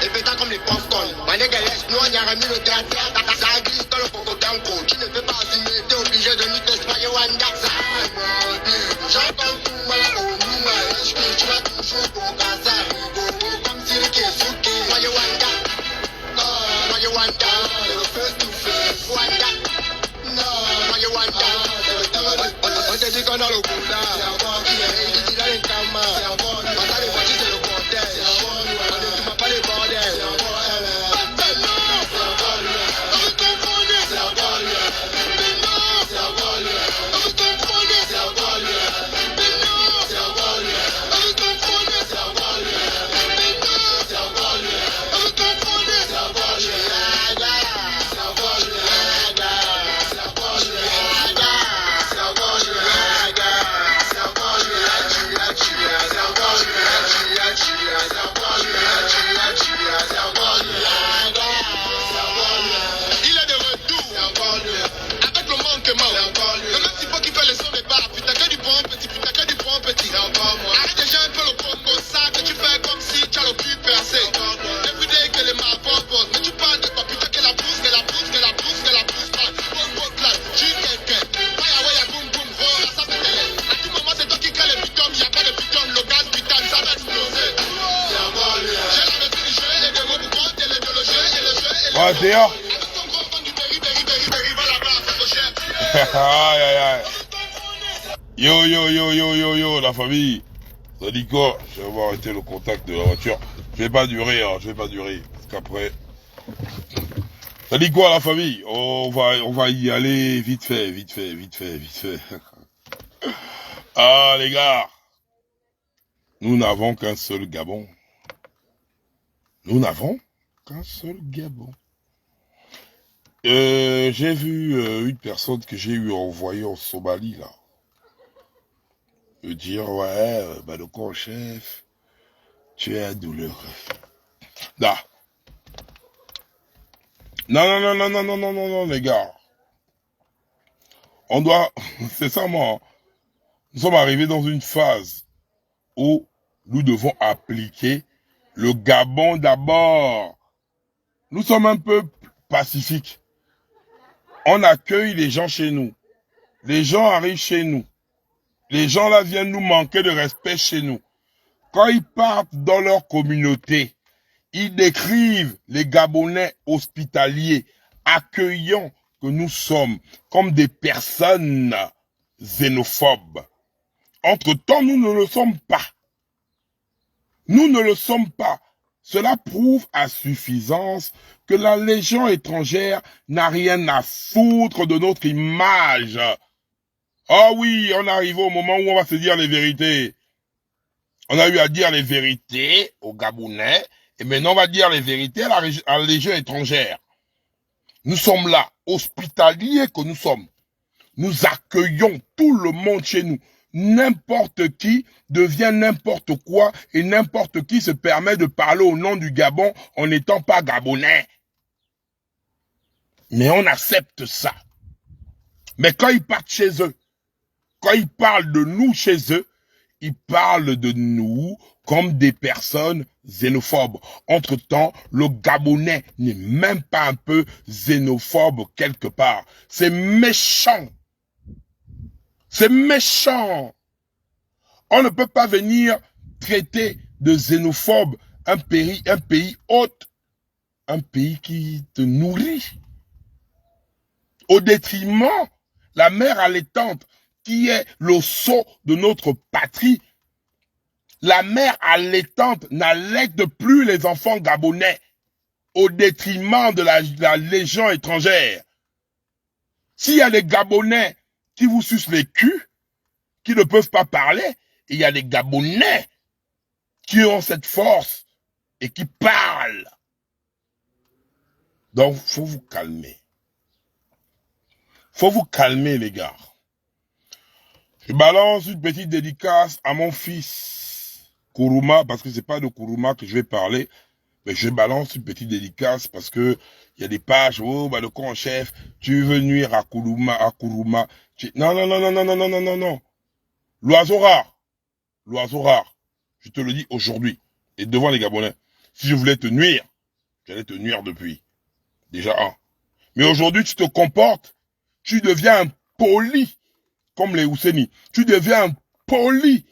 Et pétant comme les popcorn. Mané galès, nous on y a remis le théâtre. Ça glisse dans le pocotanko. Tu ne peux pas assumer, t'es obligé de nous t'espérer Wanda. J'entends tout mal au Mouma. Tu vas toujours pour Gaza. Comme si le Kesuke. Soyez Wanda. Soyez Wanda. Face to face. Wanda. Soyez Wanda. On te dit qu'on a le coup là. Il dit dans les camas. On a les voitures, c'est le bordel. On ne dit pas les bordels. Dehors. Aïe aïe aïe. Yo, la famille. Ça dit quoi? Je vais avoir arrêté le contact de la voiture. Je vais pas durer, hein, je vais pas durer. Parce qu'après. Ça dit quoi la famille? On va y aller vite fait. Ah les gars. Nous n'avons qu'un seul Gabon. Nous n'avons qu'un seul Gabon. J'ai vu une personne que j'ai eu envoyée en Somalie, là. Me dire, ouais, le chef, tu es un douloureux. Là. Non, les gars. On doit, c'est ça, moi. Nous sommes arrivés dans une phase où nous devons appliquer le Gabon d'abord. Nous sommes un peu pacifiques. On accueille les gens chez nous. Les gens arrivent chez nous. Les gens là viennent nous manquer de respect chez nous. Quand ils partent dans leur communauté, ils décrivent les Gabonais hospitaliers, accueillants que nous sommes, comme des personnes xénophobes. Entre-temps, nous ne le sommes pas. Nous ne le sommes pas. Cela prouve à suffisance que la Légion étrangère n'a rien à foutre de notre image. Ah oui, on arrive au moment où on va se dire les vérités. On a eu à dire les vérités aux Gabonais, et maintenant on va dire les vérités à la Légion étrangère. Nous sommes là, hospitaliers que nous sommes. Nous accueillons tout le monde chez nous. N'importe qui devient n'importe quoi et n'importe qui se permet de parler au nom du Gabon en n'étant pas Gabonais. Mais on accepte ça. Mais quand ils partent chez eux, quand ils parlent de nous chez eux, ils parlent de nous comme des personnes xénophobes. Entre-temps, le Gabonais n'est même pas un peu xénophobe quelque part. C'est méchant. C'est méchant. On ne peut pas venir traiter de xénophobe un pays hôte, un pays qui te nourrit. Au détriment, la mère allaitante, qui est le sceau de notre patrie, la mère allaitante n'allaite plus les enfants gabonais, au détriment de la Légion étrangère. S'il y a des Gabonais qui vous sucent les culs, qui ne peuvent pas parler, et il y a des Gabonais qui ont cette force et qui parlent. Donc, faut vous calmer. Faut vous calmer, les gars. Je balance une petite dédicace à mon fils, Kourouma, parce que c'est pas de Kourouma que je vais parler, mais je balance une petite dédicace parce que il y a des pages, oh, le con chef, tu veux nuire à Kourouma, Non. L'oiseau rare, je te le dis aujourd'hui, et devant les Gabonais, Si je voulais te nuire, j'allais te nuire depuis. Déjà un. Mais aujourd'hui, tu te comportes, tu deviens poli comme les Housseni. Tu deviens poli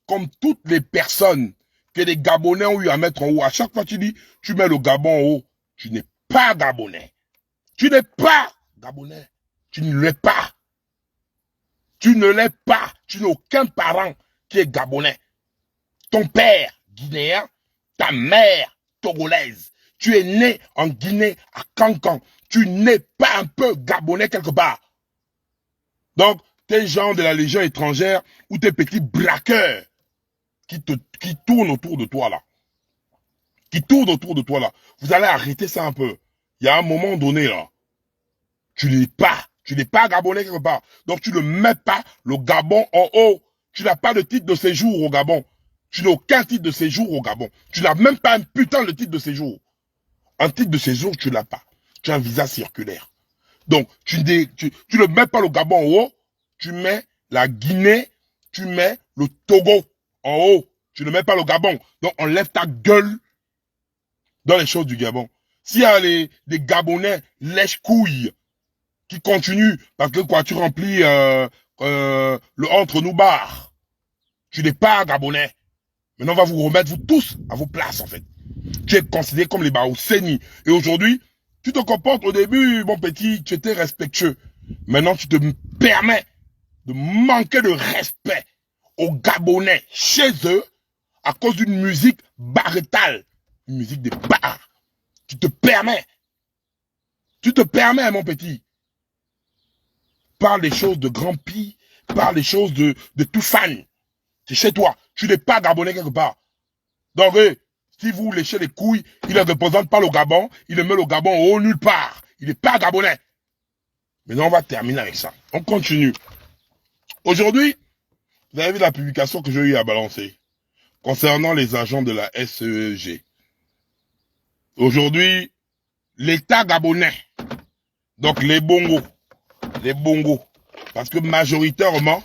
comme toutes les personnes que les Gabonais ont eu à mettre en haut. À chaque fois, tu dis, tu mets le Gabon en haut. Tu n'es pas Gabonais. Tu n'es pas Gabonais. Tu ne l'es pas. Tu ne l'es pas. Tu n'as aucun parent qui est Gabonais. Ton père, guinéen, ta mère, togolaise. Tu es né en Guinée, à Cancan. Tu n'es pas un peu Gabonais quelque part. Donc, tes gens de la Légion étrangère ou tes petits braqueurs qui tournent autour de toi là. Qui tournent autour de toi là. Vous allez arrêter ça un peu. Il y a un moment donné là. Tu n'es pas Gabonais quelque part. Donc tu ne mets pas le Gabon en haut. Tu n'as pas de titre de séjour au Gabon. Tu n'as aucun titre de séjour au Gabon. Tu n'as même pas un putain de titre de séjour. Un titre de séjour, tu l'as pas. Tu as un visa circulaire. Donc, tu ne mets pas le Gabon en haut. Tu mets la Guinée, tu mets le Togo en haut. Tu ne mets pas le Gabon. Donc, enlève ta gueule dans les choses du Gabon. S'il y a des Gabonais lèche-couilles qui continuent, parce que quoi, tu remplis le entre-nous bar. Tu n'es pas Gabonais. Maintenant, on va vous remettre, vous tous, à vos places, en fait. Tu es considéré comme les Baousséni. Et aujourd'hui, tu te comportes au début, mon petit, tu étais respectueux. Maintenant, tu te permets de manquer de respect aux Gabonais chez eux à cause d'une musique barétale. Une musique des bars. Tu te permets, mon petit. Parle des choses de grand pi, parle des choses de tout fan. C'est chez toi. Tu n'es pas Gabonais quelque part. Donc, si vous léchez les couilles, il ne représente pas le Gabon, il ne met le Gabon au haut nulle part. Il n'est pas Gabonais. Maintenant, on va terminer avec ça. On continue. Aujourd'hui, vous avez vu la publication que j'ai eu à balancer concernant les agents de la SEG. Aujourd'hui, l'État gabonais, donc les bongos, parce que majoritairement,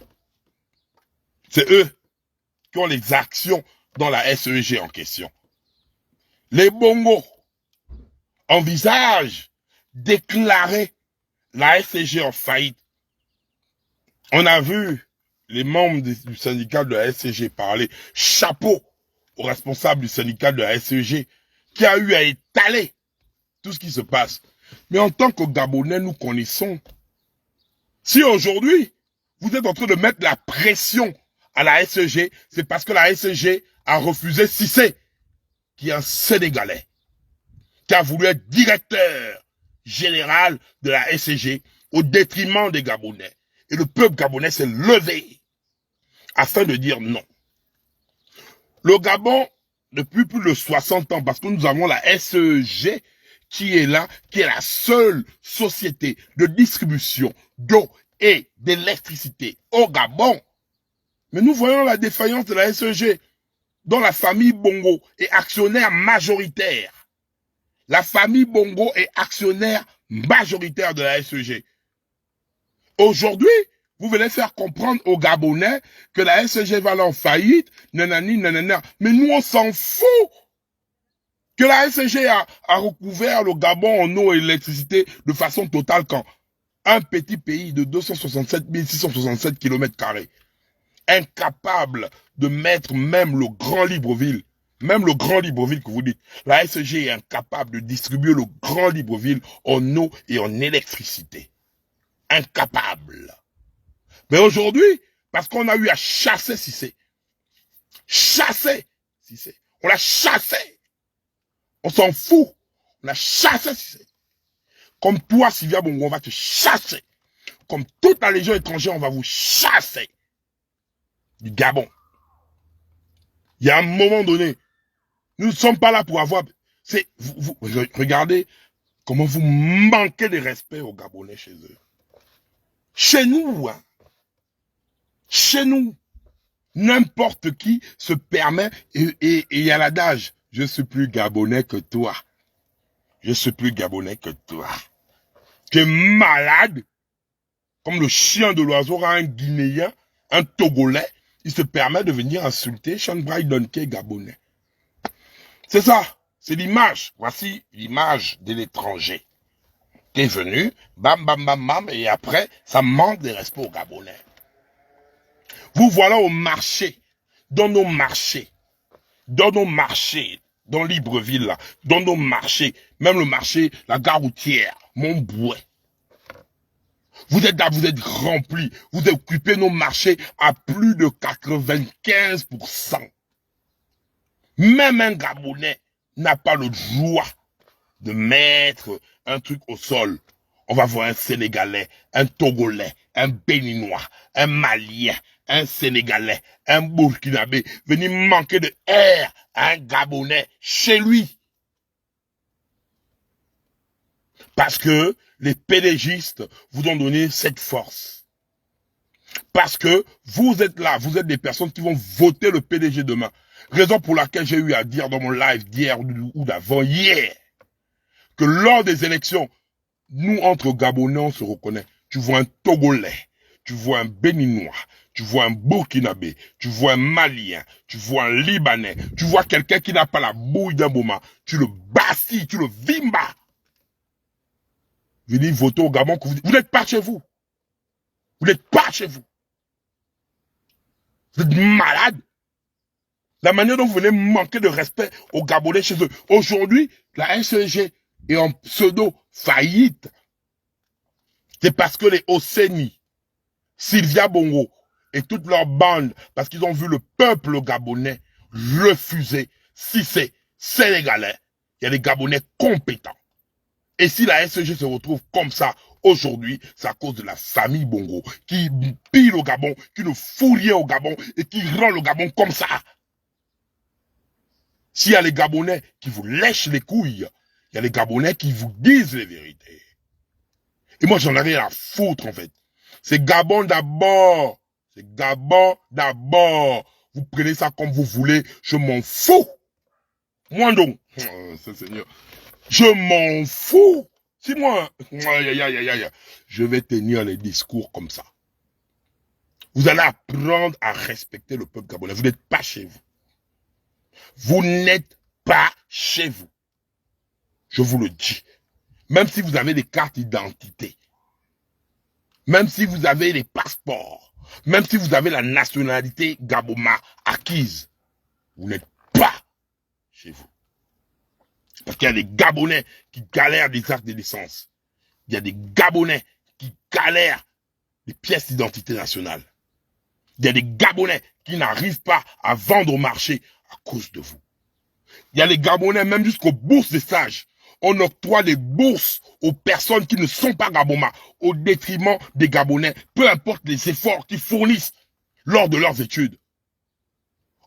c'est eux qui ont les actions dans la SEG en question. Les bongos envisagent déclarer la SEG en faillite. On a vu les membres du syndicat de la SEG parler. Chapeau au responsable du syndicat de la SEG qui a eu à étaler tout ce qui se passe. Mais en tant que Gabonais, nous connaissons. Si aujourd'hui, vous êtes en train de mettre la pression à la SEG, c'est parce que la SEG a refusé Cissé, qui est un Sénégalais, qui a voulu être directeur général de la SEG au détriment des Gabonais. Et le peuple gabonais s'est levé afin de dire non. Le Gabon, depuis plus de 60 ans, parce que nous avons la SEG qui est là, qui est la seule société de distribution d'eau et d'électricité au Gabon. Mais nous voyons la défaillance de la SEG, dont la famille Bongo est actionnaire majoritaire. La famille Bongo est actionnaire majoritaire de la SEG. Aujourd'hui, vous venez faire comprendre aux Gabonais que la SEG va aller en faillite, nanani, nanana. Mais nous, on s'en fout que la SEG a recouvert le Gabon en eau et électricité de façon totale quand un petit pays de 267 667 km², incapable de mettre même le Grand Libreville, que vous dites, la SEG est incapable de distribuer le Grand Libreville en eau et en électricité. Incapable. Mais aujourd'hui, parce qu'on a eu à chasser Cissé, on l'a chassé. On s'en fout. On a chassé Cissé. Comme toi, Sylvia Bongo, on va te chasser. Comme toute la Légion étrangère, on va vous chasser. Du Gabon. Il y a un moment donné, nous ne sommes pas là pour avoir... Regardez comment vous manquez de respect aux Gabonais chez eux. Chez nous, hein. Chez nous, n'importe qui se permet, et il y a l'adage, je suis plus Gabonais que toi. Je suis plus Gabonais que toi. Tu es malade, comme le chien de l'oiseau à un Guinéen, un Togolais, il se permet de venir insulter Sean Bright Donkey Gabonais. C'est ça. C'est l'image. Voici l'image de l'étranger. Qui est venu, bam, bam, bam, bam, et après, ça manque de respect aux Gabonais. Vous voilà au marché, dans nos marchés, dans Libreville, là, dans nos marchés, même le marché, la gare routière, Montbouet. Vous êtes là, vous êtes remplis, vous occupez nos marchés à plus de 95%. Même un Gabonais n'a pas le droit de mettre un truc au sol. On va voir un Sénégalais, un Togolais, un Béninois, un Malien, un Sénégalais, un Burkinabé venir manquer de air à un Gabonais chez lui. Parce que les PDGistes vous ont donné cette force. Parce que vous êtes là, vous êtes des personnes qui vont voter le PDG demain. Raison pour laquelle j'ai eu à dire dans mon live d'hier ou d'avant-hier que lors des élections, nous, entre Gabonais, on se reconnaît. Tu vois un Togolais, tu vois un Béninois, tu vois un Burkinabé, tu vois un Malien, tu vois un Libanais, tu vois quelqu'un qui n'a pas la bouille d'un Boma, tu le bassis, tu le vimba. Venez voter au Gabon que vous n'êtes pas chez vous. Vous n'êtes pas chez vous. Vous êtes malade. La manière dont vous venez manquer de respect aux Gabonais chez eux. Aujourd'hui, la SEG est en pseudo-faillite. C'est parce que les Oseni, Sylvia Bongo et toute leur bande, parce qu'ils ont vu le peuple gabonais refuser, si c'est sénégalais, il y a des Gabonais compétents. Et si la SEG se retrouve comme ça aujourd'hui, c'est à cause de la famille Bongo, qui pille au Gabon, qui ne fout rien au Gabon et qui rend le Gabon comme ça. S'il y a les Gabonais qui vous lèchent les couilles, il y a les Gabonais qui vous disent les vérités. Et moi, j'en ai rien à foutre, en fait. C'est Gabon d'abord. C'est Gabon d'abord. Vous prenez ça comme vous voulez. Je m'en fous. Moi donc. Seigneur. Je m'en fous. Si moi, je vais tenir les discours comme ça. Vous allez apprendre à respecter le peuple gabonais. Vous n'êtes pas chez vous. Vous n'êtes pas chez vous. Je vous le dis. Même si vous avez des cartes d'identité, même si vous avez les passeports, même si vous avez la nationalité Gaboma acquise, vous n'êtes pas chez vous. Parce qu'il y a des Gabonais qui galèrent des actes de naissance. Il y a des Gabonais qui galèrent des pièces d'identité nationale. Il y a des Gabonais qui n'arrivent pas à vendre au marché à cause de vous. Il y a des Gabonais, même jusqu'aux bourses des sages. On octroie des bourses aux personnes qui ne sont pas Gaboma, au détriment des Gabonais, peu importe les efforts qu'ils fournissent lors de leurs études.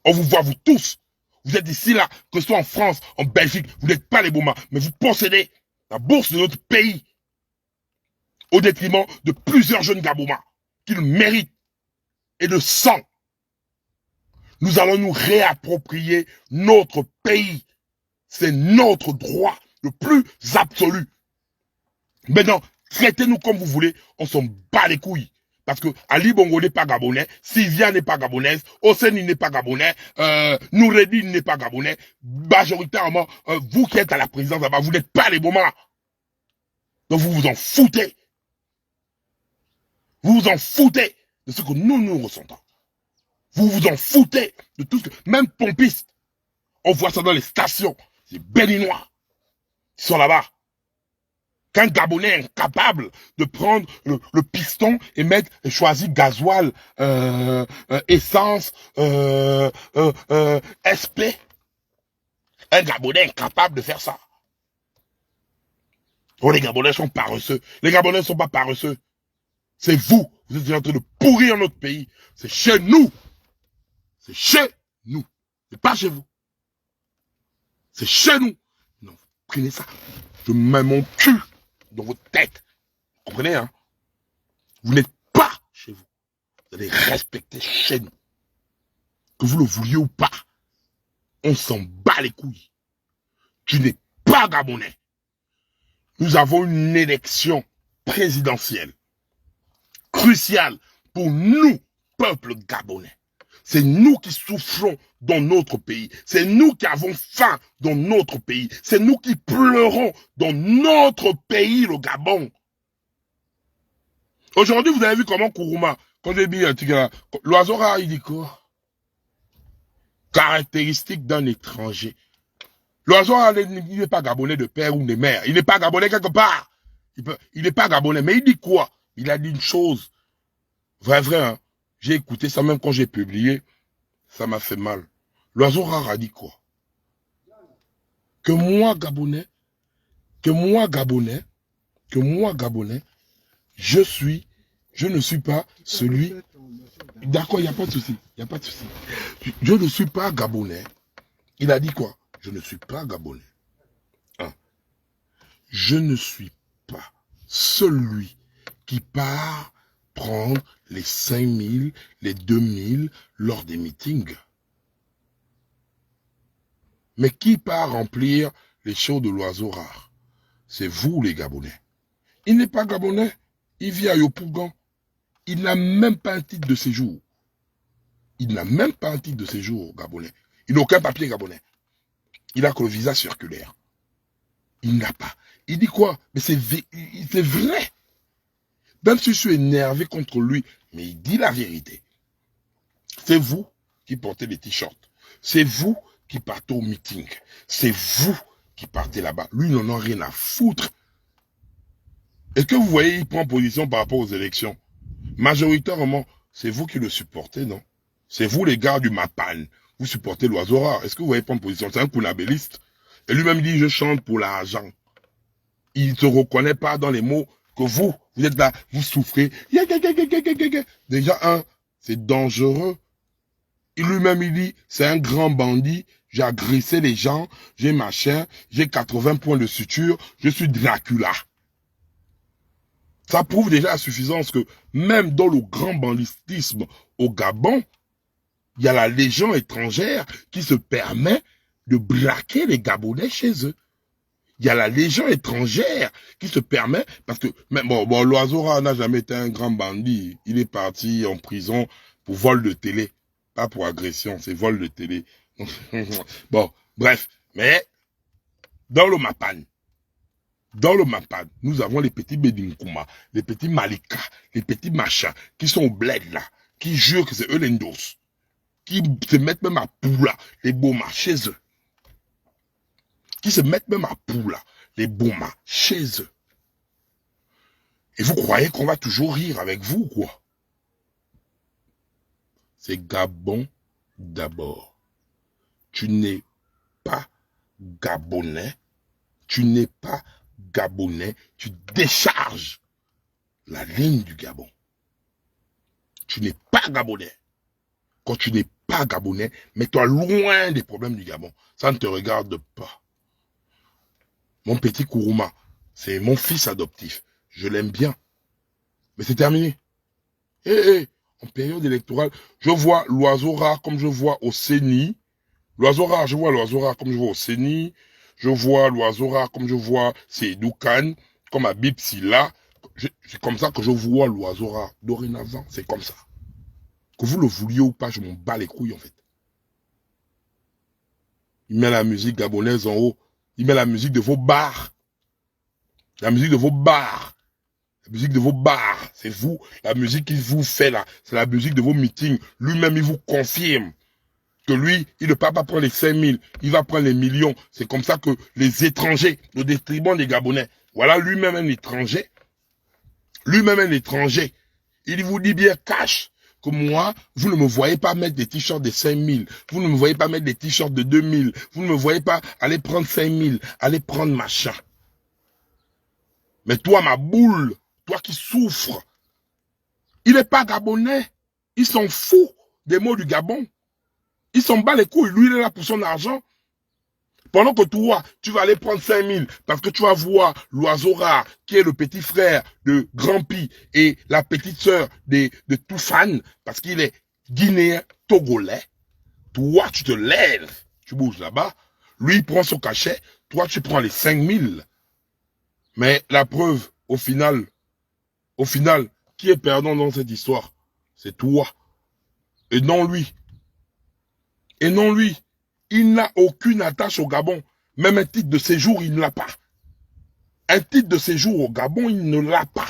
On vous voit, vous tous. Vous êtes ici, là, que ce soit en France, en Belgique, vous n'êtes pas les Boma, mais vous possédez la bourse de notre pays, au détriment de plusieurs jeunes Gaboma qui le méritent et de sang. Nous allons nous réapproprier notre pays. C'est notre droit le plus absolu. Maintenant, traitez-nous comme vous voulez, on s'en bat les couilles. Parce que Ali Bongo n'est pas gabonais, Sylvia n'est pas gabonaise, Oseni n'est pas gabonais, Noureddin n'est pas gabonais. Majoritairement, vous qui êtes à la présidence là-bas, vous n'êtes pas les Boma. Donc vous vous en foutez. Vous vous en foutez de ce que nous ressentons. Vous vous en foutez de tout ce que... Même pompistes, on voit ça dans les stations. C'est Béninois qui sont là-bas. Qu'un Gabonais est incapable de prendre le piston et choisir gasoil, essence, SP. Un Gabonais est incapable de faire ça. Oh, les Gabonais sont paresseux. Les Gabonais ne sont pas paresseux. C'est vous. Vous êtes en train de pourrir notre pays. C'est chez nous. C'est chez nous. C'est pas chez vous. C'est chez nous. Non, vous prenez ça. Je mets mon cul dans votre tête. Vous comprenez, hein? Vous n'êtes pas chez vous. Vous allez respecter chez nous. Que vous le vouliez ou pas. On s'en bat les couilles. Tu n'es pas Gabonais. Nous avons une élection présidentielle cruciale pour nous, peuple gabonais. C'est nous qui souffrons dans notre pays. C'est nous qui avons faim dans notre pays. C'est nous qui pleurons dans notre pays, le Gabon. Aujourd'hui, vous avez vu comment Kourouma, quand j'ai dit l'oiseau rare, il dit quoi? Caractéristique d'un étranger. L'oiseau rare, il n'est pas gabonais de père ou de mère. Il n'est pas gabonais quelque part. Il n'est pas gabonais. Mais il dit quoi? Il a dit une chose. Vrai, hein. J'ai écouté ça même quand j'ai publié. Ça m'a fait mal. L'oiseau rare a dit quoi? Que moi, Gabonais, je ne suis pas celui... D'accord, il n'y a pas de souci. Je ne suis pas Gabonais. Il a dit quoi? Je ne suis pas Gabonais. Hein. Je ne suis pas celui qui part prendre les 5000, les 2000 lors des meetings. Mais qui part remplir les shows de l'oiseau rare? C'est vous, les Gabonais. Il n'est pas Gabonais. Il vit à Yopougon. Il n'a même pas un titre de séjour. Gabonais. Il n'a aucun papier gabonais. Il a que le visa circulaire. Il n'a pas. Il dit quoi? Mais c'est vrai. Même si je suis énervé contre lui, mais il dit la vérité. C'est vous qui portez les t-shirts. C'est vous qui partez au meeting. C'est vous qui partez là-bas. Lui, il n'en a rien à foutre. Est-ce que vous voyez, il prend position par rapport aux élections? Majoritairement, c'est vous qui le supportez, non? C'est vous, les gars du Mapan. Vous supportez l'oiseau rare. Est-ce que vous voyez prendre position? C'est un kounabéliste. Et lui-même dit, je chante pour l'argent. Il ne se reconnaît pas dans les mots que vous êtes là, vous souffrez. Déjà, c'est dangereux. Et lui-même, il dit, c'est un grand bandit. J'ai agressé les gens. J'ai machin. J'ai 80 points de suture. Je suis Dracula. Ça prouve déjà à suffisance que même dans le grand banditisme au Gabon, il y a la légion étrangère qui se permet de braquer les Gabonais chez eux. Il y a la légion étrangère qui se permet, parce que, bon, l'oiseau rare n'a jamais été un grand bandit. Il est parti en prison pour vol de télé. Pas pour agression, c'est vol de télé. Bon, bref. Mais, dans le Mapan, nous avons les petits Bedinkouma, les petits Malika, les petits machins, qui sont au bled là, qui jurent que c'est eux les ndos, qui se mettent même à Poula, les Boma, chez eux. Les Boma, chez eux. Et vous croyez qu'on va toujours rire avec vous, quoi? C'est Gabon d'abord. Tu n'es pas Gabonais, tu décharges la ligne du Gabon. Tu n'es pas Gabonais. Quand tu n'es pas Gabonais, mets-toi loin des problèmes du Gabon. Ça ne te regarde pas. Mon petit Kourouma, c'est mon fils adoptif. Je l'aime bien. Mais c'est terminé. En période électorale, je vois l'oiseau rare comme je vois au CENI. Je vois l'oiseau rare comme je vois au CENI. Je vois l'oiseau rare comme je vois Seydou Khan, comme à Bipsila. C'est comme ça que je vois l'oiseau rare. Dorénavant, c'est comme ça. Que vous le vouliez ou pas, je m'en bats les couilles en fait. Il met la musique gabonaise en haut. Il met la musique de vos bars. La musique de vos bars. C'est vous. La musique qu'il vous fait là, c'est la musique de vos meetings. Lui-même, il vous confirme que lui, il ne va pas prendre les 5000, il va prendre les millions. C'est comme ça que les étrangers, le détriment des Gabonais, voilà lui-même un étranger. Il vous dit bien cash que moi, vous ne me voyez pas mettre des t-shirts de 5000, vous ne me voyez pas mettre des t-shirts de 2000, vous ne me voyez pas aller prendre 5000, aller prendre machin. Mais toi, ma boule, toi qui souffres, il n'est pas Gabonais. Il s'en fout des mots du Gabon. Il s'en bat les couilles. Lui, il est là pour son argent. Pendant que toi, tu vas aller prendre 5000 parce que tu vas voir l'oiseau rare qui est le petit frère de Grand Pi et la petite sœur de Toufan parce qu'il est guinéen, togolais. Toi, tu te lèves, tu bouges là-bas. Lui, il prend son cachet. Toi, tu prends les 5000. Mais la preuve, au final, qui est perdant dans cette histoire? C'est toi. Et non lui. Et non lui. Il n'a aucune attache au Gabon. Même un titre de séjour, il ne l'a pas. Un titre de séjour au Gabon, il ne l'a pas.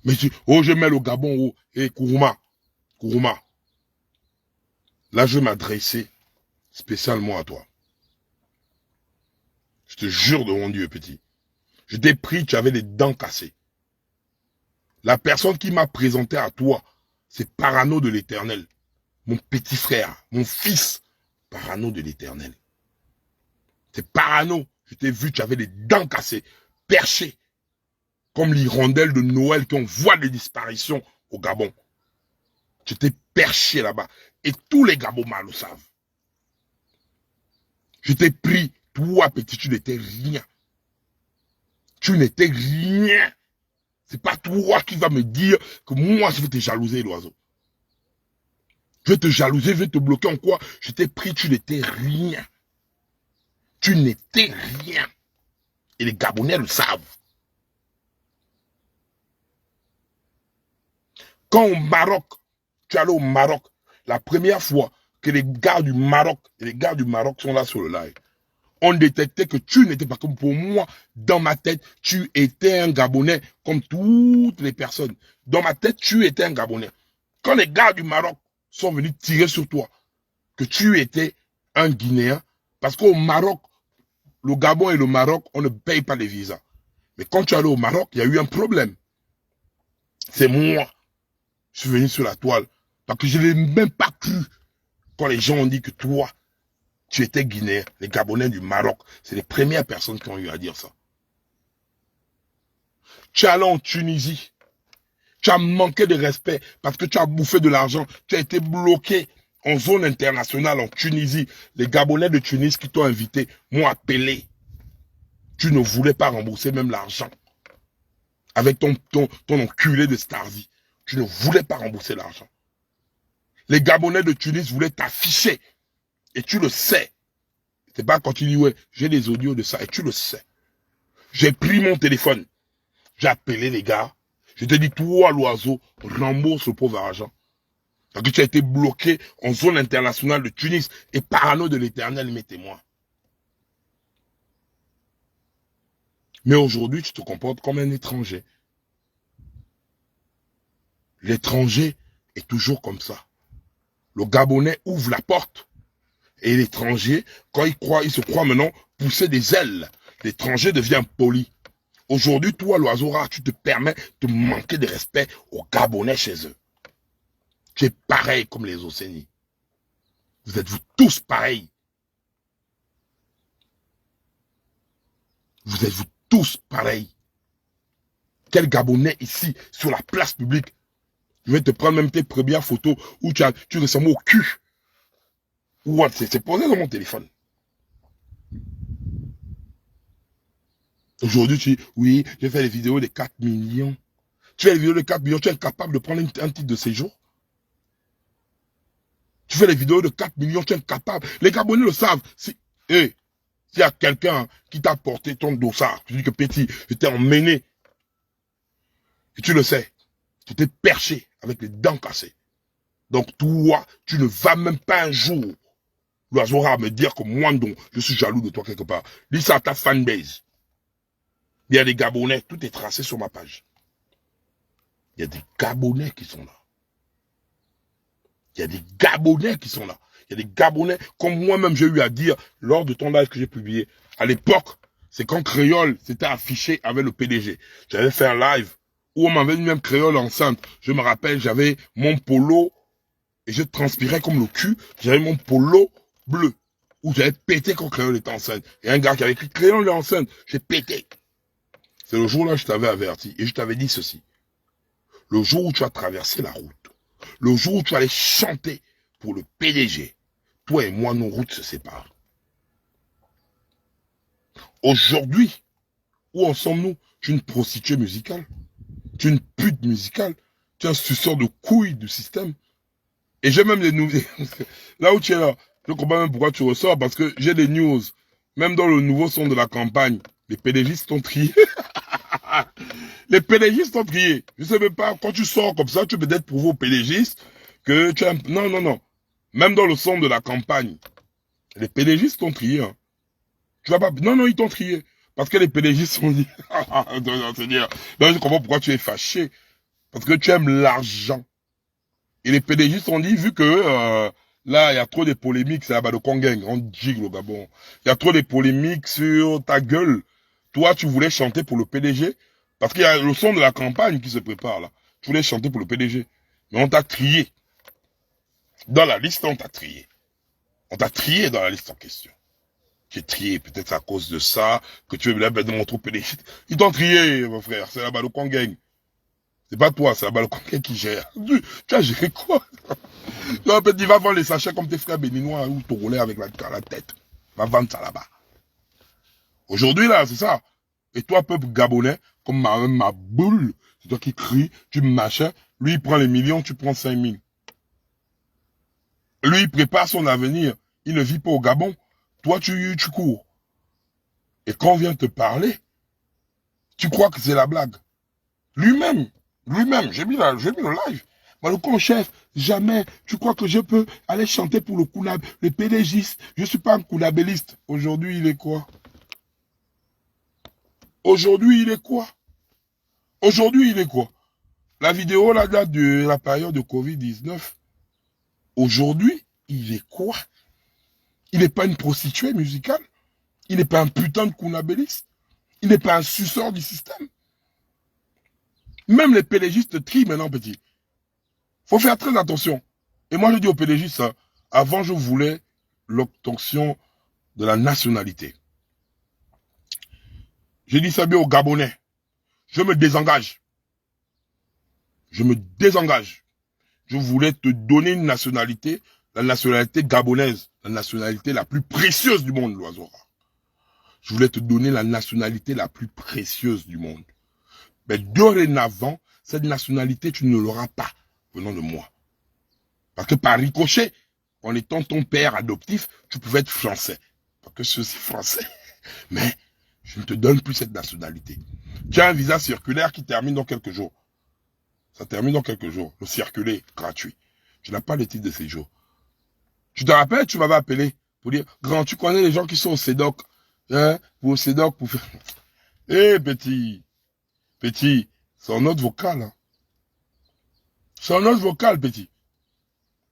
Mais je mets le Gabon, oh, et Kourouma. Là, je vais m'adresser spécialement à toi. Je te jure de mon Dieu, petit. Je t'ai pris, tu avais les dents cassées. La personne qui m'a présenté à toi, c'est Parano de l'Éternel. Mon petit frère, mon fils, Parano de l'Éternel. C'est Parano. Je t'ai vu, tu avais les dents cassées, perchées, comme l'hirondelle de Noël qu'on voit des disparitions au Gabon. Tu t'es perché là-bas. Et tous les Gabonais le savent. Je t'ai pris, toi petit, tu n'étais rien. Tu n'étais rien. C'est pas toi qui vas me dire que moi je vais te jalouser, l'oiseau. Je vais te jalouser, je vais te bloquer en quoi? Je t'ai pris, tu n'étais rien. Tu n'étais rien. Et les Gabonais le savent. Quand au Maroc, tu es allé au Maroc, la première fois que les gars du Maroc sont là sur le live, on détectait que tu n'étais pas comme pour moi. Dans ma tête, tu étais un Gabonais comme toutes les personnes. Dans ma tête, tu étais un Gabonais. Quand les gars du Maroc sont venus tirer sur toi, que tu étais un Guinéen, parce qu'au Maroc, le Gabon et le Maroc, on ne paye pas les visas. Mais quand tu es allé au Maroc, il y a eu un problème. C'est moi. Je suis venu sur la toile. Parce que je n'ai même pas cru quand les gens ont dit que toi, tu étais Guinéen. Les Gabonais du Maroc, c'est les premières personnes qui ont eu à dire ça. Tu es allé en Tunisie. Tu as manqué de respect parce que tu as bouffé de l'argent. Tu as été bloqué en zone internationale en Tunisie. Les Gabonais de Tunis qui t'ont invité m'ont appelé. Tu ne voulais pas rembourser même l'argent. Avec ton enculé de Starzy. Tu ne voulais pas rembourser l'argent. Les Gabonais de Tunis voulaient t'afficher. Et tu le sais. C'est pas quand tu dis, ouais, j'ai des audios de ça. Et tu le sais. J'ai pris mon téléphone. J'ai appelé les gars. Je t'ai dit, toi, l'oiseau, rembourse le pauvre argent. Parce que tu as été bloqué en zone internationale de Tunis. Et Parano de l'Éternel, mes témoins. Mais aujourd'hui, tu te comportes comme un étranger. L'étranger est toujours comme ça. Le Gabonais ouvre la porte. Et l'étranger, quand il se croit maintenant pousser des ailes. L'étranger devient poli. Aujourd'hui, toi, l'oiseau rare, tu te permets de manquer de respect aux Gabonais chez eux. Tu es pareil comme les Océanies. Vous êtes vous tous pareils. Vous êtes vous tous pareils. Quel Gabonais ici, sur la place publique? Je vais te prendre même tes premières photos où tu ressembles au cul. What? C'est posé dans mon téléphone. Aujourd'hui, tu dis, oui, j'ai fait les vidéos de 4 millions. Tu fais les vidéos de 4 millions, tu es incapable de prendre un titre de séjour. Tu fais les vidéos de 4 millions, tu es incapable. Les Gabonais le savent. S'il y a quelqu'un qui t'a porté ton dossard, tu dis que petit, je t'ai emmené. Et tu le sais. Tu t'es perché avec les dents cassées. Donc toi, tu ne vas même pas un jour, l'oiseau rare, me dire que moi, donc, je suis jaloux de toi quelque part. Dis ça à ta fanbase. Il y a des Gabonais, tout est tracé sur ma page. Il y a des Gabonais qui sont là. Il y a des Gabonais qui sont là. Il y a des Gabonais, comme moi-même j'ai eu à dire lors de ton live que j'ai publié. À l'époque, c'est quand Créole s'était affiché avec le PDG. J'avais fait un live où on m'avait mis même Créole enceinte. Je me rappelle, j'avais mon polo et je transpirais comme le cul. J'avais mon polo bleu où j'avais pété quand Créole était enceinte. Et un gars qui avait écrit Créole est enceinte, j'ai pété. C'est le jour-là que je t'avais averti et je t'avais dit ceci. Le jour où tu as traversé la route, le jour où tu allais chanter pour le PDG, toi et moi, nos routes se séparent. Aujourd'hui, où en sommes-nous? Tu es une prostituée musicale. Tu es une pute musicale. Tu es un suceur de couilles du système. Et j'ai même les nouvelles. Là où tu es là, je ne comprends même pourquoi tu ressors, parce que j'ai des news. Même dans le nouveau son de la campagne, les PDGistes t'ont trié. Les PDGistes t'ont trié. Je ne sais même pas, quand tu sors comme ça, tu peux peut-être prouver aux PDGistes que tu as... Non. Même dans le son de la campagne, les PDG t'ont trié. Hein. Tu vas pas... Non, ils t'ont trié. Parce que les PDG sont dit... non, je comprends pourquoi tu es fâché. Parce que tu aimes l'argent. Et les PDG sont dit, vu que là, il y a trop de polémiques, c'est là-bas de Congang, on gigle au Gabon. Il y a trop de polémiques sur ta gueule. Toi, tu voulais chanter pour le PDG. Parce qu'il y a le son de la campagne qui se prépare là. Tu voulais chanter pour le PDG. Mais on t'a trié. Dans la liste, on t'a trié. On t'a trié dans la liste en question. Tu es trié, peut-être à cause de ça, que tu veux de mon trou PDG. Ils t'ont trié, mon frère. C'est là-bas le Congang. C'est pas toi, c'est là-bas le Congang qui gère. Tu as géré quoi? Tu vas vendre les sachets comme tes frères béninois ou togolais avec la tête. Va vendre ça là-bas. Aujourd'hui, là, c'est ça. Et toi, peuple gabonais, comme ma boule, c'est toi qui crie, tu machin, lui, il prend les millions, tu prends 5000. Lui, il prépare son avenir. Il ne vit pas au Gabon. Toi, tu cours. Et quand on vient te parler, tu crois que c'est la blague. Lui-même, j'ai mis le live. Badoukon chef, jamais, tu crois que je peux aller chanter pour le Koulab, le PDGiste. Je suis pas un Koulabéliste. Aujourd'hui, il est quoi? Aujourd'hui, il est quoi? Aujourd'hui, il est quoi? La vidéo, là, date de la période de Covid-19. Aujourd'hui, il est quoi? Il n'est pas une prostituée musicale. Il n'est pas un putain de Koulabéliste. Il n'est pas un suceur du système. Même les PDGistes trient maintenant, petit. Faut faire très attention. Et moi, je dis aux PDGistes, hein, avant, je voulais l'obtention de la nationalité. J'ai dit ça bien aux Gabonais. Je me désengage. Je me désengage. Je voulais te donner une nationalité, la nationalité gabonaise, la nationalité la plus précieuse du monde, l'oiseau rare. Je voulais te donner la nationalité la plus précieuse du monde. Mais dorénavant, cette nationalité, tu ne l'auras pas venant de moi. Parce que par ricochet, en étant ton père adoptif, tu pouvais être français. Parce que je suis aussi français. Mais je ne te donne plus cette nationalité. Tu as un visa circulaire qui termine dans quelques jours. Ça termine dans quelques jours. Le circulé gratuit. Tu n'as pas le titre de séjour. Tu te rappelles, tu m'avais appelé pour dire, grand, tu connais les gens qui sont au CEDOC. Hein, pour au CEDOC, pour faire... Eh, petit, c'est en note vocale. Hein. C'est en note vocale, petit.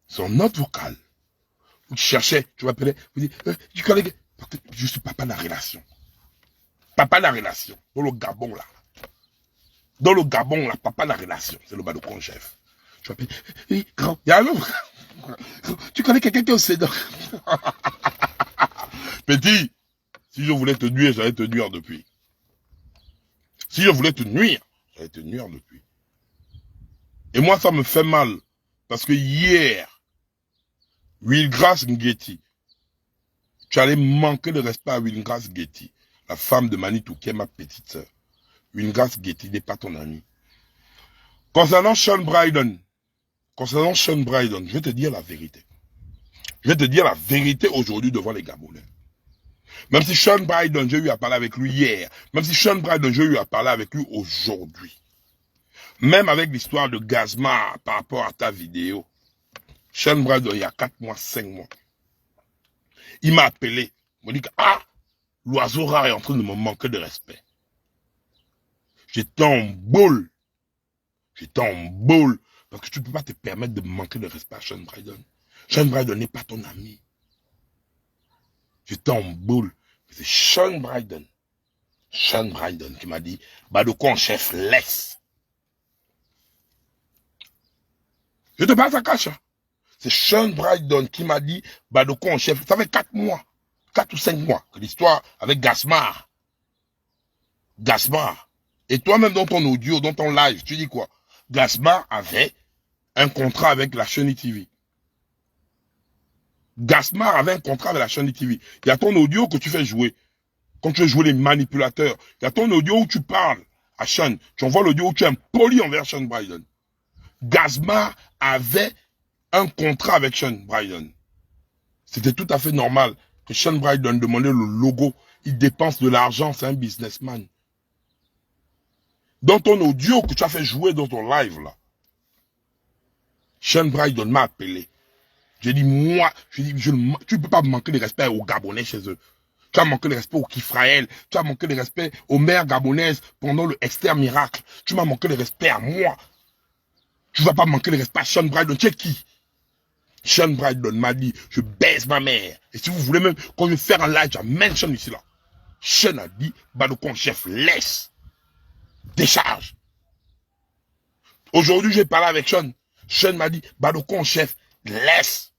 C'est en note vocale. Tu cherchais, tu m'appelais, tu connais... Je suis papa de la relation. Papa de la relation. Dans le Gabon, là. Dans le Gabon, là, papa de la relation. C'est le Badoukon chef. Tu m'appelles, oui, grand, il y a un autre. Tu connais quelqu'un qui est au CEDOC. Petit, si je voulais te nuire, j'allais te nuire depuis. Si je voulais te nuire, j'allais te nuire depuis. Et moi, ça me fait mal. Parce que hier, Wilgrace Ngueti, tu allais manquer de respect à Wilgrace Ngueti, la femme de Manitou, qui est ma petite sœur. Wilgrace Ngueti n'est pas ton ami. Concernant Sean Bryden, je vais te dire la vérité. Je vais te dire la vérité aujourd'hui devant les Gabonais. Même si Sean Bryden, j'ai eu à parler avec lui hier, même si Sean Bryden, j'ai eu à parler avec lui aujourd'hui, même avec l'histoire de Gazma par rapport à ta vidéo, Sean Bryden, il y a 4 mois, 5 mois, il m'a appelé, il m'a dit que, l'oiseau rare est en train de me manquer de respect. J'étais en boule. Parce que tu ne peux pas te permettre de manquer de respect à Sean Bryden. Sean Bryden n'est pas ton ami. J'étais en boule. C'est Sean Bryden qui m'a dit, Badoukon chef, laisse. Je te parle à cache. C'est Sean Bryden qui m'a dit, Badoukon chef, ça fait 4 mois, 4 ou 5 mois, que l'histoire avec Gasmar. Et toi-même dans ton audio, dans ton live, tu dis quoi? Gasmar avait un contrat avec la chaîne TV. Gasmar avait un contrat avec la chaîne TV. Il y a ton audio que tu fais jouer. Quand tu veux jouer les manipulateurs, il y a ton audio où tu parles à Sean. Tu envoies l'audio où tu es impoli envers Sean Bryden. Gasmar avait un contrat avec Sean Bryden. C'était tout à fait normal que Sean Bryden demandait le logo. Il dépense de l'argent, c'est un businessman. Dans ton audio que tu as fait jouer dans ton live là, Sean Bryden m'a appelé. J'ai dit, moi, tu ne peux pas manquer de respect aux Gabonais chez eux. Tu as manqué de respect au Kifraël. Tu as manqué de respect aux mères gabonaises pendant le Esther Miracle. Tu m'as manqué de respect à moi. Tu ne vas pas manquer de respect à Sean Brydon. Tu es qui? Sean Brydon m'a dit, je baise ma mère. Et si vous voulez même, quand je vais faire un live, j'amène Sean ici là. Sean a dit, Badokon chef, laisse. Décharge. Aujourd'hui, j'ai parlé avec Sean. Sean m'a dit, Badokon chef, laisse.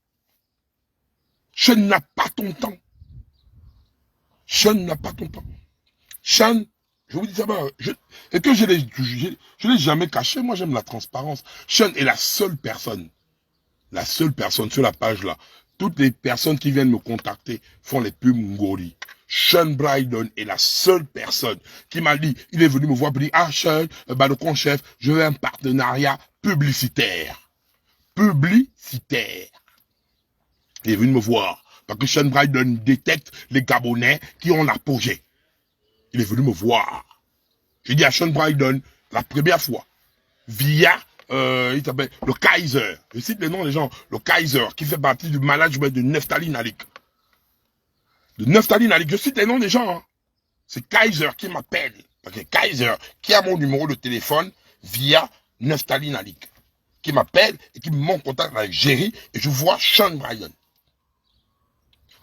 Sean n'a pas ton temps. Sean n'a pas ton temps. Sean, je vous dis ça, et que je l'ai jamais caché, moi j'aime la transparence. Sean est la seule personne sur la page là. Toutes les personnes qui viennent me contacter font les pubs Ngori. Sean Brydon est la seule personne qui m'a dit, il est venu me voir pour dire, ah Sean, Badokon chef, je veux un partenariat publicitaire. Publicitaire. Il est venu me voir. Parce que Sean Brydon détecte les Gabonais qui ont l'apogée. Il est venu me voir. J'ai dit à Sean Brydon, la première fois, via, il s'appelle le Kaiser. Je cite les noms des gens. Le Kaiser, qui fait partie du management de Neftali Nalik. De Neftali Nalik, je cite les noms des gens. Hein. C'est Kaiser qui m'appelle. Parce que Kaiser, qui a mon numéro de téléphone, via Neftali Nalik. Qui m'appelle et qui me met en contact avec Jerry. Et je vois Sean Brydon.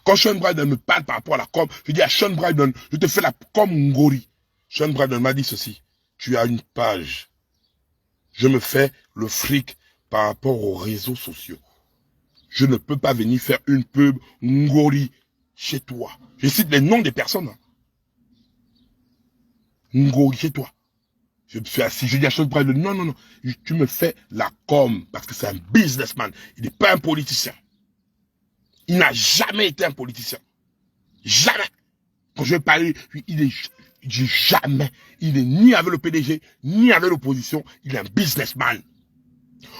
Quand Sean Brydon me parle par rapport à la com, je dis à Sean Brydon, je te fais la com Ngori. Sean Brydon m'a dit ceci, tu as une page. Je me fais le fric par rapport aux réseaux sociaux. Je ne peux pas venir faire une pub Ngori chez toi. Je cite les noms des personnes. Hein. Ngori chez toi. Je me suis assis, je dis à Sean Brydon, non, tu me fais la com, parce que c'est un businessman, il n'est pas un politicien. Il n'a jamais été un politicien. Jamais. Quand je vais parler, jamais. Il est ni avec le PDG, ni avec l'opposition. Il est un businessman.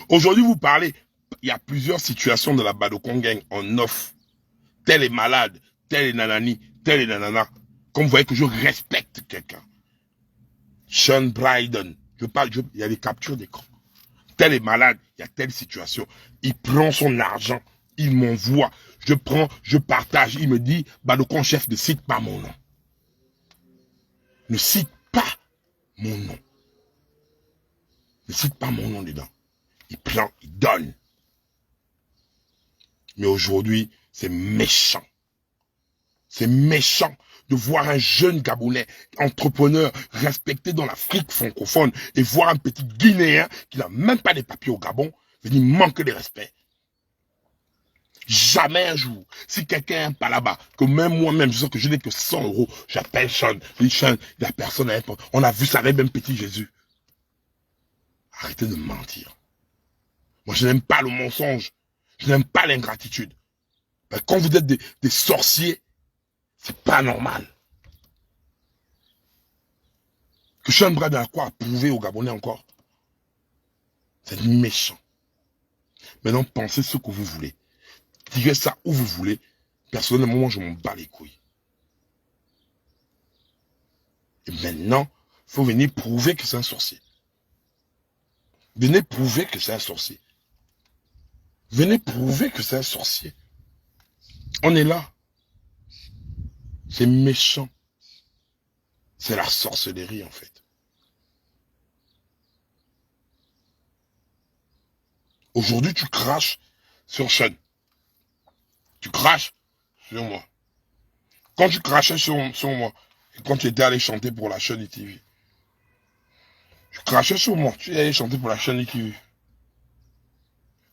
Aujourd'hui, vous parlez, il y a plusieurs situations de la Badokon Gang en off. Tel est malade, tel est nanani, tel est nanana. Comme vous voyez que je respecte quelqu'un. Sean Brydon. Il y a des captures d'écran. Tel est malade, il y a telle situation. Il prend son argent. Il m'envoie, je prends, je partage. Il me dit, Badokon chef, ne cite pas mon nom. Ne cite pas mon nom. Ne cite pas mon nom dedans. Il prend, il donne. Mais aujourd'hui, c'est méchant. C'est méchant de voir un jeune Gabonais, entrepreneur, respecté dans l'Afrique francophone, et voir un petit Guinéen qui n'a même pas les papiers au Gabon, venir manquer de respect. Jamais un jour, si quelqu'un est pas là-bas, que même moi-même, je sais que je n'ai que 100 €, j'appelle Sean, je dis Sean, la personne est importante. On a vu ça avec même petit Jésus. Arrêtez de mentir. Moi, je n'aime pas le mensonge. Je n'aime pas l'ingratitude. Quand vous êtes des sorciers, c'est pas normal. Que Sean Brydon a quoi à prouver aux Gabonais encore? C'est méchant. Maintenant, pensez ce que vous voulez. Tirez ça où vous voulez. Personnellement, moi, je m'en bats les couilles. Et maintenant, il faut venir prouver que c'est un sorcier. Venez prouver que c'est un sorcier. Venez prouver que c'est un sorcier. On est là. C'est méchant. C'est la sorcellerie, en fait. Aujourd'hui, tu craches sur Sean. Tu craches sur moi. Quand tu crachais sur moi, et quand tu étais allé chanter pour la chaîne ITV, tu crachais sur moi, tu es allé chanter pour la chaîne ITV.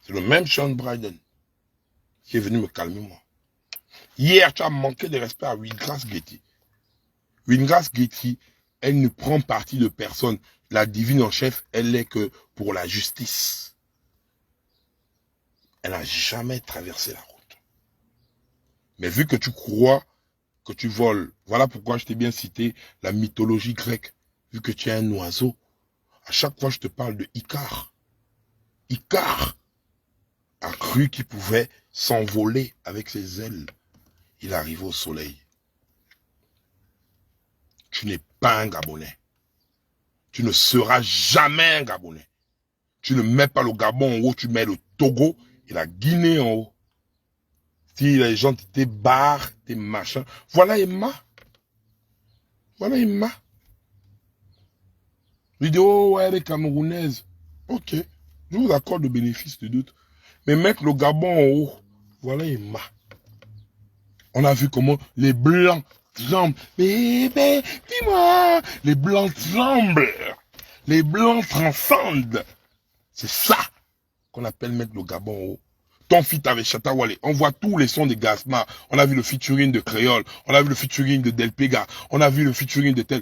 C'est le même Sean Brydon qui est venu me calmer, moi. Hier, tu as manqué de respect à Wingrass Getty. Wingrass Getty, elle ne prend parti de personne. La divine en chef, elle est que pour la justice. Elle n'a jamais traversé la route. Mais vu que tu crois que tu voles, voilà pourquoi je t'ai bien cité la mythologie grecque. Vu que tu es un oiseau, à chaque fois je te parle de Icare. Icare a cru qu'il pouvait s'envoler avec ses ailes. Il arrive au soleil. Tu n'es pas un Gabonais. Tu ne seras jamais un Gabonais. Tu ne mets pas le Gabon en haut, tu mets le Togo et la Guinée en haut. les gens étaient barres, des machins. Voilà Emma. Voilà Emma. Vidéo, ouais, elle est camerounaise. Ok. Je vous accorde le bénéfice du doute. Mais mettre le Gabon en haut. Voilà Emma. On a vu comment les blancs tremblent. Bébé, dis-moi. Les blancs tremblent. Les blancs transcendent. C'est ça qu'on appelle mettre le Gabon en haut. Ton feat avec Shatta Wale. On voit tous les sons de Gasma. On a vu le featuring de Créole. On a vu le featuring de Del Pega. On a vu le featuring de tel.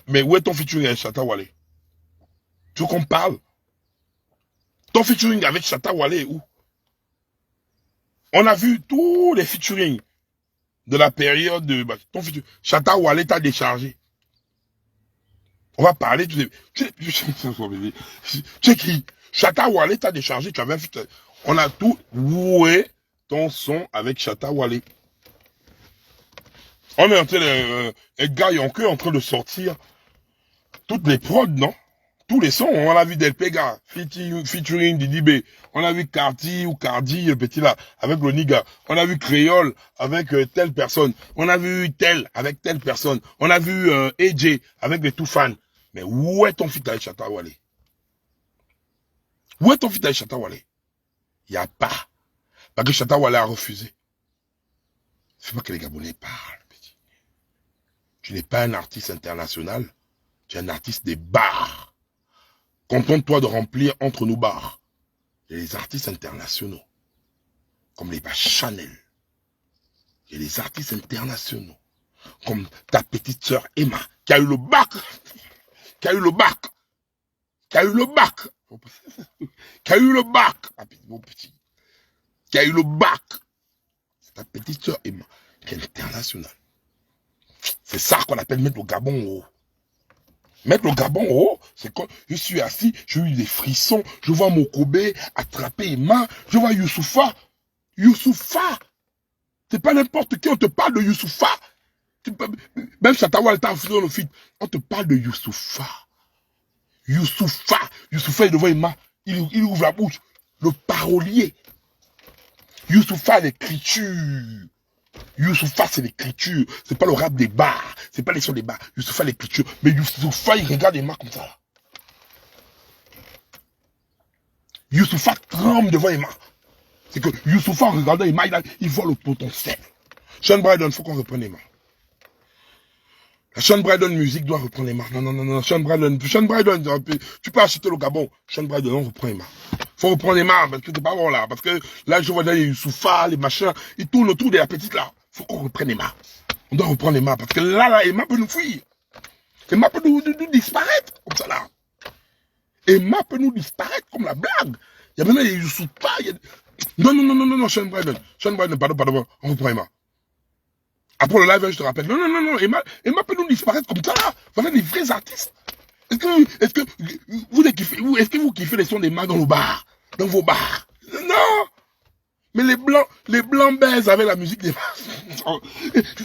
Mais où est ton featuring avec Shatta Wale? Tu veux qu'on parle? Ton featuring avec Shatta Wale est où? On a vu tous les featuring de la période de... Ton featuring. Shatta Wale t'a déchargé. On va parler... Tu sais qui? Shatta Wale t'a déchargé. Tu avais un featuring. On a tout. Où est ton son avec Shatta Wale? On est en train de... Edgar Yonke est en train de sortir toutes les prods, non? Tous les sons. On a vu Del Pega, featuring Didi B. On a vu Cardi ou Cardi, le petit là, avec le nigga. On a vu Créole avec telle personne. On a vu tel avec telle personne. On a vu AJ avec les tout fans. Mais où est ton feat avec Shatta Wale? Où est ton feat avec Shatta Wale? Il n'y a pas. Parce que Shatta Wale a refusé. C'est pas que les Gabonais parlent, petit. Tu n'es pas un artiste international. Tu es un artiste des bars. Contente-toi de remplir entre nos bars. Il y a les artistes internationaux. Comme les bars Chanel. Il y a les artistes internationaux. Comme ta petite sœur Emma. Qui a eu le bac. Qui a eu le bac. Qui a eu le bac. Qui a eu le bac. Mon petit. Qui a eu le bac. C'est ta petite sœur Emma. Qui est internationale. C'est ça qu'on appelle mettre le Gabon en haut. Mettre le Gabon en haut, c'est quand je suis assis, j'ai eu des frissons, je vois Mokobé attraper Emma, je vois Youssoufa. Youssoufa. C'est pas n'importe qui, on te parle de Youssoufa. Même Shatta Wale t'a fait le feat. On te parle de Youssoufa. Youssoufa. Youssoufa est devant Emma. Il ouvre la bouche. Le parolier. Youssoufa, l'écriture. Youssoufa, c'est l'écriture. C'est pas le rap des bars. C'est pas les sons des bars. Youssoufa, l'écriture. Mais Youssoufa, il regarde Emma comme ça. Là. Youssoufa tremble devant Emma. C'est que Youssoufa, en regardant Emma, il voit le potentiel. Sean Bryden, il faut qu'on reprenne Emma. La Sean Bryden musique doit reprendre Emma. Non. Sean Bryden, tu peux acheter le Gabon. Sean Bryden, on reprend Emma. Faut reprendre Emma, parce que c'est pas bon là. Parce que là, je vois les Youssoufa, les machins, ils tournent autour de la petite là. Faut qu'on reprenne Emma. On doit reprendre Emma, parce que là, Emma peut nous fuir. Emma peut nous disparaître, comme ça là. Emma peut nous disparaître comme la blague. Il y a maintenant les Youssoufa, il y a... Non, Sean Bryden, pardon, on reprend Emma. Après le live, je te rappelle, non, Emma peut nous disparaître comme ça là. Voilà des vrais artistes. Est-ce que vous kiffez les sons des mains dans nos bars, dans vos bars? Non. Mais les blancs baisent avec la musique des bars.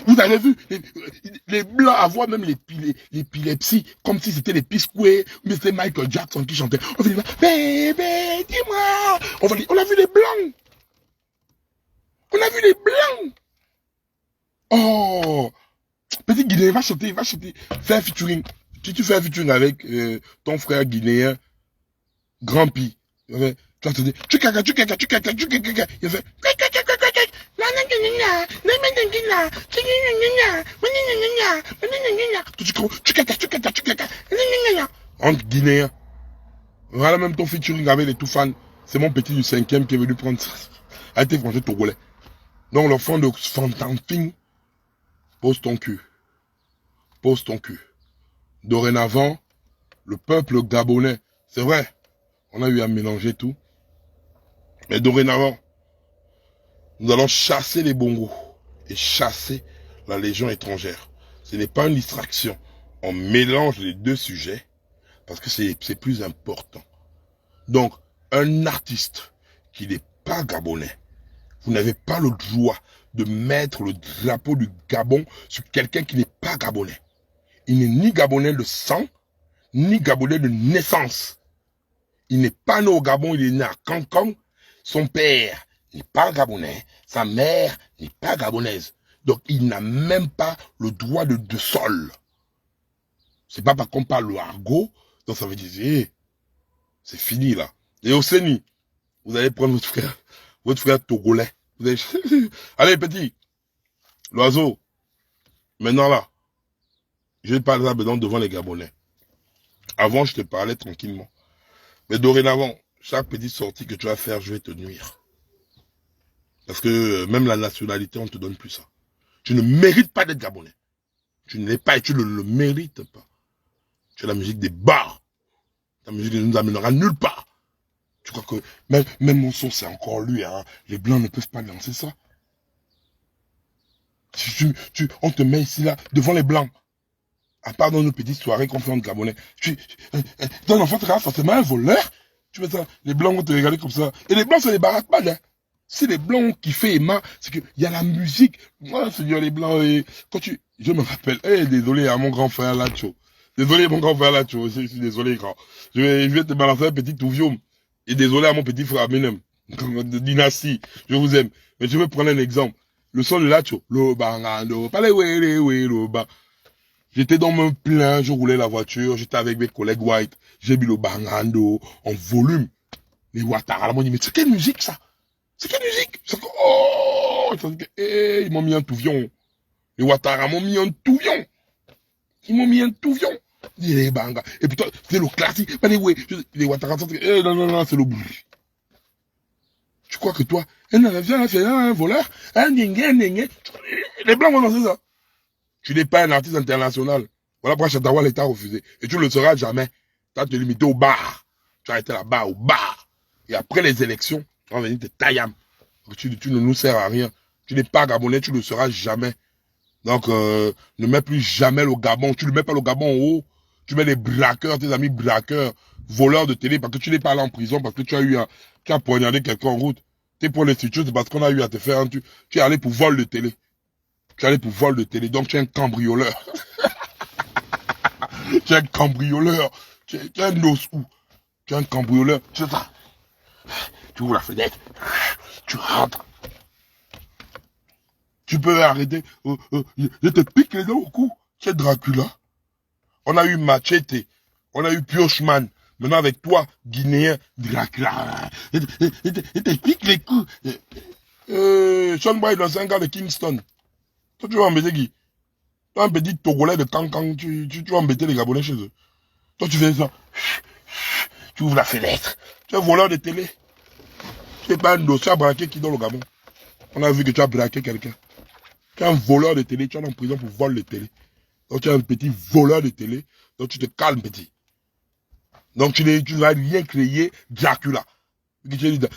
Vous avez vu, les blancs avoir même l'épilepsie, comme si c'était les P-Square, mais c'était Michael Jackson qui chantait. On dit, bébé, dis-moi. On a vu les blancs. On a vu les blancs. Oh, petit Guinéen, va chanter, fais un featuring. Si tu fais un featuring avec ton frère guinéen, Grand Pi, tu vas te dire, il fait, entre Guinéens. Voilà même ton featuring avec les tout fans. C'est mon petit du 5e qui est venu prendre ça. A été français togolais. Donc l'enfant de Fantanting, pose ton cul. Pose ton cul. Dorénavant, le peuple gabonais, c'est vrai, on a eu à mélanger tout. Mais dorénavant, nous allons chasser les bongos et chasser la légion étrangère. Ce n'est pas une distraction. On mélange les deux sujets parce que c'est plus important. Donc, un artiste qui n'est pas gabonais, vous n'avez pas le droit de mettre le drapeau du Gabon sur quelqu'un qui n'est pas gabonais. Il n'est ni gabonais de sang, ni gabonais de naissance. Il n'est pas né au Gabon, il est né à Cancan. Son père n'est pas gabonais, sa mère n'est pas gabonaise. Donc, il n'a même pas le droit de sol. C'est pas parce qu'on parle le argot, donc ça veut dire, c'est fini là. Et au CENI, vous allez prendre votre frère togolais. Vous allez... Allez, petit, l'oiseau, maintenant là, je parle là maintenant devant les Gabonais. Avant, je te parlais tranquillement. Mais dorénavant, chaque petite sortie que tu vas faire, je vais te nuire. Parce que même la nationalité, on ne te donne plus ça. Tu ne mérites pas d'être Gabonais. Tu ne l'es pas et tu ne le mérites pas. Tu as la musique des bars. Ta musique ne nous amènera nulle part. Tu crois que même mon son, c'est encore lui. Hein. Les Blancs ne peuvent pas lancer ça. Si on te met ici, là, devant les Blancs. À part dans nos petites soirées qu'on fait entre Gabonais. Ton enfant te regarde forcément un voleur. Tu fais ça. Les Blancs vont te regarder comme ça. Et les Blancs, c'est les baraques pas, hein. Si les Blancs ont kiffé Emma, c'est qu'il y a la musique. Moi, Seigneur, les Blancs, et quand je me rappelle, désolé à mon grand frère Lacho. Désolé, mon grand frère Lacho. Je suis désolé, grand. Je vais te balancer un petit touvium. Et désolé à mon petit frère Minem. De dynastie. Je vous aime. Mais je vais prendre un exemple. Le son de Lacho. Lo bangando. Pas le ba. J'étais dans mon plein, je roulais la voiture, j'étais avec mes collègues white, j'ai mis le bangando en volume. Les Ouattara, là, m'ont dit, mais c'est quelle musique ça? C'est quelle musique? Oh, ils m'ont mis un touvion. Les Ouattara m'ont mis un touvion. Ils m'ont mis un touvion. Les bangas. Et puis toi, c'est le classique. Les Ouattara, non, c'est le bruit. Tu crois que toi, un voleur, les Blancs vont danser ça. Tu n'es pas un artiste international. Voilà pourquoi Chatawa l'État a refusé. Et tu ne le seras jamais. Tu vas te limiter au bar. Tu vas arrêter là-bas, au bar. Et après les élections, tu vas venir te taillam. Tu ne nous sers à rien. Tu n'es pas Gabonais, tu ne le seras jamais. Donc, ne mets plus jamais le Gabon. Tu ne mets pas le Gabon en haut. Tu mets les braqueurs, tes amis braqueurs, voleurs de télé, parce que tu n'es pas allé en prison, parce que tu as poignardé quelqu'un en route. T'es pour les structures, c'est parce qu'on a eu à te faire tu es allé pour vol de télé. Tu es allé pour vol de télé, donc tu es un cambrioleur. Tu es un cambrioleur. Tu es un ossou. Tu es un cambrioleur. C'est ça. Tu ouvres la fenêtre. Tu rentres. Tu peux arrêter. Je te pique les dents au cou. Tu es Dracula. On a eu Machete. On a eu Piochman. Maintenant avec toi, Guinéen, Dracula. Je te pique les coups. Sean Bright, dans un gars de Kingston. Toi, tu vas embêter qui? Toi, un petit Togolais de Cancang, tu vas embêter les Gabonais chez eux. Toi, tu fais ça. Tu ouvres la fenêtre. Tu es voleur de télé. Tu n'es pas un dossier à braquer qui dans le Gabon. On a vu que tu as braqué quelqu'un. Tu es un voleur de télé, tu es en prison pour vol de télé. Donc tu es un petit voleur de télé. Donc tu te calmes, petit. Donc tu n'as rien créé, Dracula.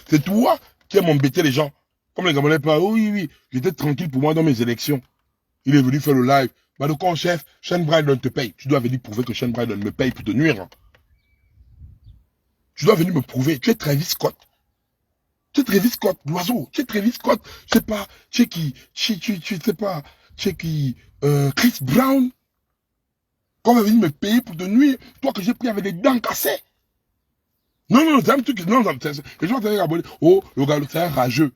C'est toi qui aimes embêter les gens. Comme les Gabonais parlent, oui, j'étais tranquille pour moi dans mes élections. Il est venu faire le live. Bah, donc, en chef, Shane Bryden te paye. Tu dois venir prouver que Shane Bryden me paye pour te nuire. Hein. Tu dois venir me prouver. Tu es Travis Scott. Tu es Travis Scott, l'oiseau. Tu es Travis Scott. Je sais pas. Tu es qui? Tu sais pas. Tu es qui? Chris Brown. Quand on va venir me payer pour te nuire. Toi que j'ai pris avec des dents cassées. Non, c'est un truc. Non, les gens t'avaient abonné. Oh, le gars, c'est un rageux.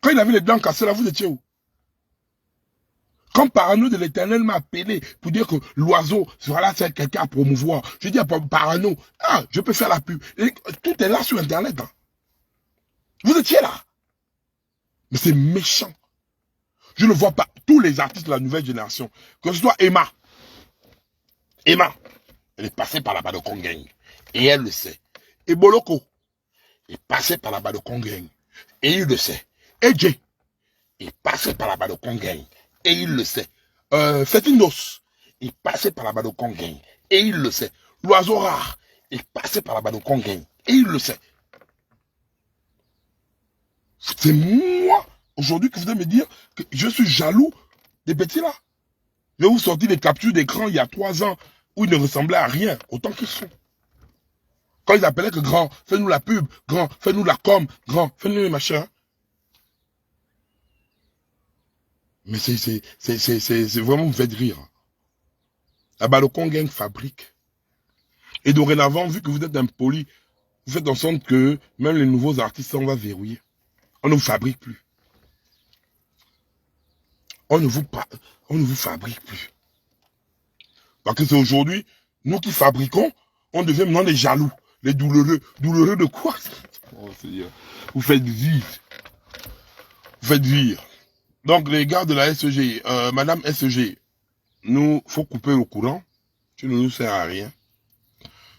Quand il avait les dents cassées, là, vous étiez où? Quand Parano de l'Éternel m'a appelé pour dire que l'oiseau sera là, c'est quelqu'un à promouvoir. Je dis à Parano, je peux faire la pub. Et tout est là sur Internet. Hein. Vous étiez là. Mais c'est méchant. Je ne vois pas tous les artistes de la nouvelle génération. Que ce soit Emma. Emma, elle est passée par la bas de Congang. Et elle le sait. Et Boloko est passé par la bas de Congang. Et il le sait. Et Jay est passé par la bas de Congang. Et il le sait. Fetinos est passé par la bas de Congang. Et il le sait. L'oiseau rare est passé par la bas de Congang. Et il le sait. C'est moi, aujourd'hui, que vous allez me dire que je suis jaloux des petits là. Je vais vous sortir des captures d'écran il y a 3 ans où ils ne ressemblaient à rien, autant qu'ils sont. Quand ils appelaient que grand, fais-nous la pub, grand, fais-nous la com, grand, fais-nous les machins. Mais c'est vraiment vous faites rire. La bas de Congang fabrique. Et dorénavant, vu que vous êtes impoli, vous faites en sorte que même les nouveaux artistes, on va verrouiller. On ne vous fabrique plus. On ne vous fabrique plus. Parce que c'est aujourd'hui, nous qui fabriquons, on devient maintenant les jaloux, les douloureux. Douloureux de quoi? Oh Seigneur, vous faites vivre. Vous faites vivre. Donc les gars de la SEG, Madame SEG, nous, faut couper le courant. Tu ne nous sers à rien.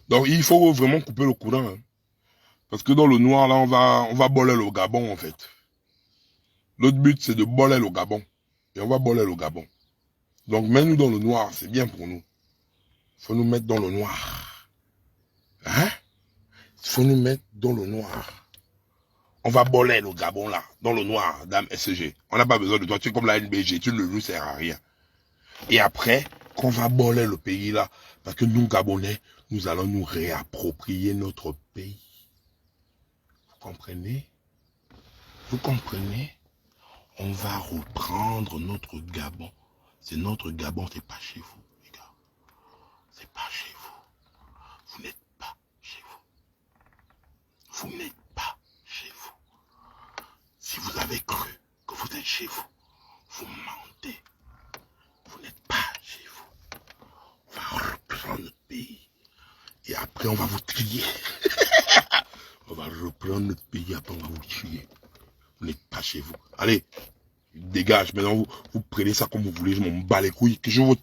Donc il faut vraiment couper le courant. Hein. Parce que dans le noir, là, on va boler le Gabon, en fait. Notre but, c'est de boler le Gabon. Et on va boler le Gabon. Donc, mets-nous dans le noir, c'est bien pour nous. Faut nous mettre dans le noir. Hein? Faut nous mettre dans le noir. On va boler le Gabon, là, dans le noir, dame SG. On n'a pas besoin de toi, tu es comme la NBG, tu ne nous sers à rien. Et après, qu'on va boler le pays, là, parce que nous, Gabonais, nous allons nous réapproprier notre pays. Vous comprenez? Vous comprenez? On va reprendre notre Gabon. C'est notre Gabon, c'est pas chez vous, les gars. C'est pas chez vous. Vous n'êtes pas chez vous. Vous n'êtes pas chez vous. Si vous avez cru que vous êtes chez vous, vous mentez. Vous n'êtes pas chez vous. On va reprendre notre pays. Et après, on va vous trier. On va reprendre notre pays, après, on va vous tuer. Vous n'êtes pas chez vous. Allez, dégage. Maintenant, vous prenez ça comme vous voulez. Je m'en bats les couilles. Que je vous...